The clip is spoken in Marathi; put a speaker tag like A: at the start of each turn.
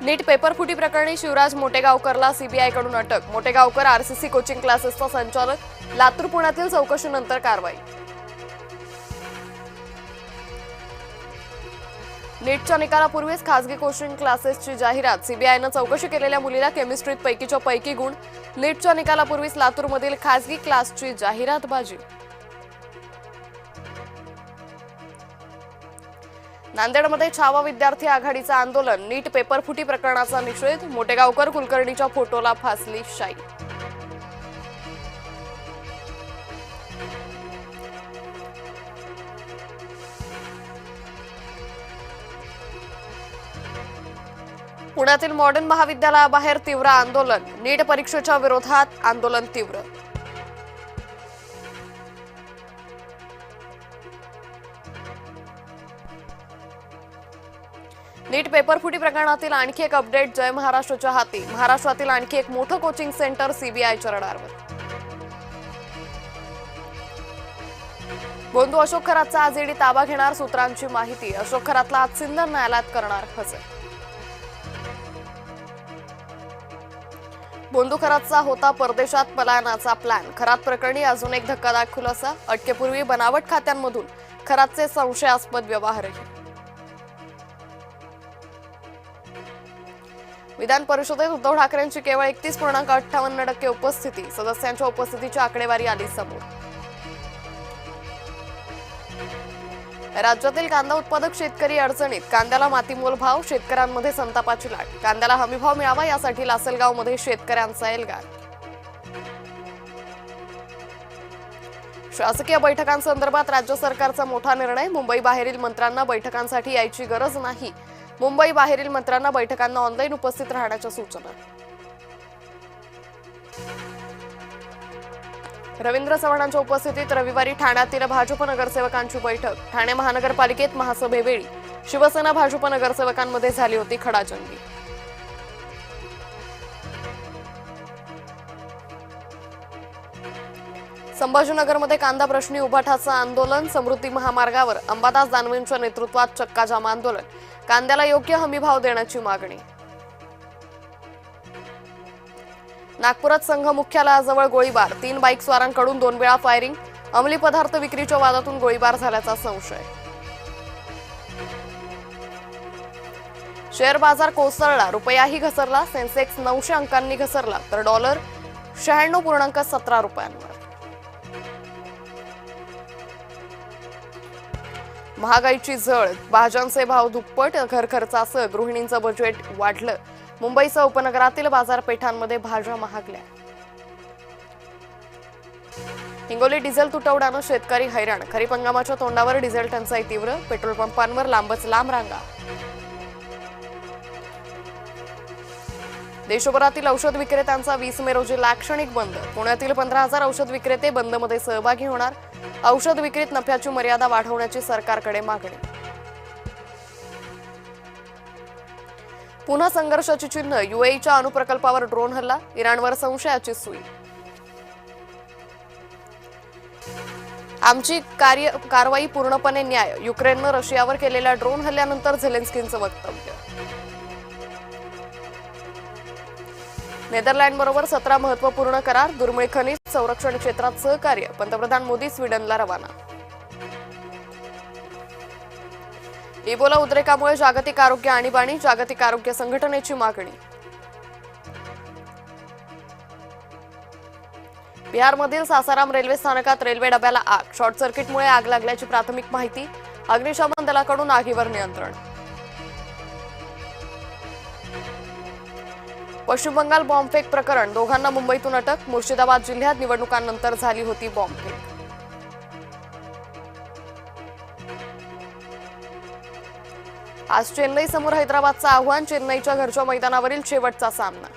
A: नीट पेपरफुटी प्रकरणी शिवराज मोटेगावकरला सीबीआयकडून अटक। मोटेगावकर आरसीसी कोचिंग क्लासेसचा संचालक। लातूर पुण्यातील चौकशीनंतर कारवाई। नीटच्या निकालापूर्वीच खासगी कोचिंग क्लासेसची जाहिरात। सीबीआयनं चौकशी केलेल्या मुलीला केमिस्ट्रीत पैकीच्या पैकी गुण। नीटच्या निकालापूर्वीच लातूरमधील खासगी क्लासची जाहिरातबाजी। नांदेडमध्ये छावा विद्यार्थी आघाडीचं आंदोलन। नीट पेपरफुटी प्रकरणाचा निषेध। मोटेगावकर कुलकर्णीच्या फोटोला फासली शाई। पुण्यातील मॉडर्न महाविद्यालयाबाहेर तीव्र आंदोलन। नीट परीक्षेच्या विरोधात आंदोलन तीव्र। नीट पेपरफुटी प्रकरणातील आणखी एक अपडेट। जय महाराष्ट्राच्या हाती। महाराष्ट्रातील आणखी एक मोठं कोचिंग सेंटर सीबीआयच्या रडारवर। बोंधू अशोक खरातचा आज ईडी ताबा घेणार। सूत्रांची माहिती। अशोक खरातला आज सिन्नर न्यायालयात करणार हजर। बोंधू खरातचा होता परदेशात पलायनाचा प्लॅन। खरात प्रकरणी अजून एक धक्कादायक खुलासा। अटकेपूर्वी बनावट खात्यांमधून खरातचे संशयास्पद व्यवहारही। विधान परिषदेत उद्धव ठाकरेंची केवळ 31.58% उपस्थिती। सदस्यांच्या उपस्थितीची आकडेवारी आली समोर। राज्यातील कांदा उत्पादक शेतकरी अडचणीत। कांद्याला मातीमोल भाव। शेतकऱ्यांमध्ये संतापाची लाट। कांद्याला हमीभाव मिळावा यासाठी लासलगावमध्ये शेतकऱ्यांचा एल्गार। शासकीय बैठकांसंदर्भात राज्य सरकारचा मोठा निर्णय। मुंबई बाहेरील मंत्र्यांना बैठकांसाठी यायची गरज नाही। मुंबई बाहेरील मंत्र्यांना बैठकांना ऑनलाईन उपस्थित राहण्याच्या सूचना। रवींद्र चव्हाणांच्या उपस्थितीत रविवारी ठाण्यातील भाजप नगरसेवकांची बैठक। ठाणे महानगरपालिकेत महासभेवेळी शिवसेना भाजप नगरसेवकांमध्ये झाली होती खडाजंगी। संभाजीनगरमध्ये कांदा प्रश्नी उभाटाचं आंदोलन। समृद्धी महामार्गावर अंबादास दानवेंच्या नेतृत्वात चक्काजाम आंदोलन। कांद्याला योग्य हमीभाव देण्याची मागणी। नागपुरात संघ मुख्यालयाजवळ गोळीबार। 3 बाईक स्वारांकडून 2 वेळा फायरिंग। अंमली पदार्थ विक्रीच्या वादातून गोळीबार झाल्याचा संशय। शेअर बाजार कोसळला। रुपयाही घसरला। सेन्सेक्स 900 अंकांनी घसरला तर डॉलर 96.17 रुपयांवर। महागाईची झळ। भाज्यांचे भाव दुप्पट। घर खर्चासह गृहिणींचं बजेट वाढलं। मुंबईसह उपनगरातील बाजारपेठांमध्ये भाज्या महागल्या। हिंगोली डिझेल तुटवड्यानं शेतकरी हैराण। खरीप हंगामाच्या तोंडावर डिझेल टंचाई तीव्र। पेट्रोल पंपांवर लांबच लांब रांगा। देशभरातील औषध विक्रेत्यांचा 20 मे रोजी लाक्षणिक बंद। पुण्यातील 15,000 औषध विक्रेते बंदमध्ये सहभागी होणार। औषध विक्रीत नफ्याची मर्यादा वाढवण्याची सरकारकडे मागणी। पुन्हा संघर्षाची चिन्ह। यूएईच्या अणुप्रकल्पावर ड्रोन हल्ला। इराणवर संशयाची सुई। आमची कारवाई पूर्णपणे न्याय। युक्रेननं रशियावर केलेल्या ड्रोन हल्ल्यानंतर झेलेन्स्कींचं वक्तव्य। नेदरलँडबरोबर 17 महत्त्वपूर्ण करार। दुर्मिळ खनिज संरक्षण क्षेत्रात सहकार्य। पंतप्रधान मोदी स्वीडनला रवाना। इबोला उद्रेकामुळे जागतिक आरोग्य आणीबाणी। जागतिक आरोग्य संघटनेची मागणी। बिहारमधील सासाराम रेल्वे स्थानकात रेल्वे डब्याला आग। शॉर्ट सर्किटमुळे आग लागल्याची प्राथमिक माहिती। अग्निशमन दलाकडून आगीवर नियंत्रण। पश्चिम बंगाल बॉम्बफेक प्रकरण। दोघांना मुंबईतून अटक। मुर्शिदाबाद जिल्ह्यात निवडणुकांनंतर झाली होती बॉम्बफेक। आज चेन्नई समोर हैदराबादचं आव्हान। चेन्नईच्या घरच्या मैदानावरील शेवटचा सामना।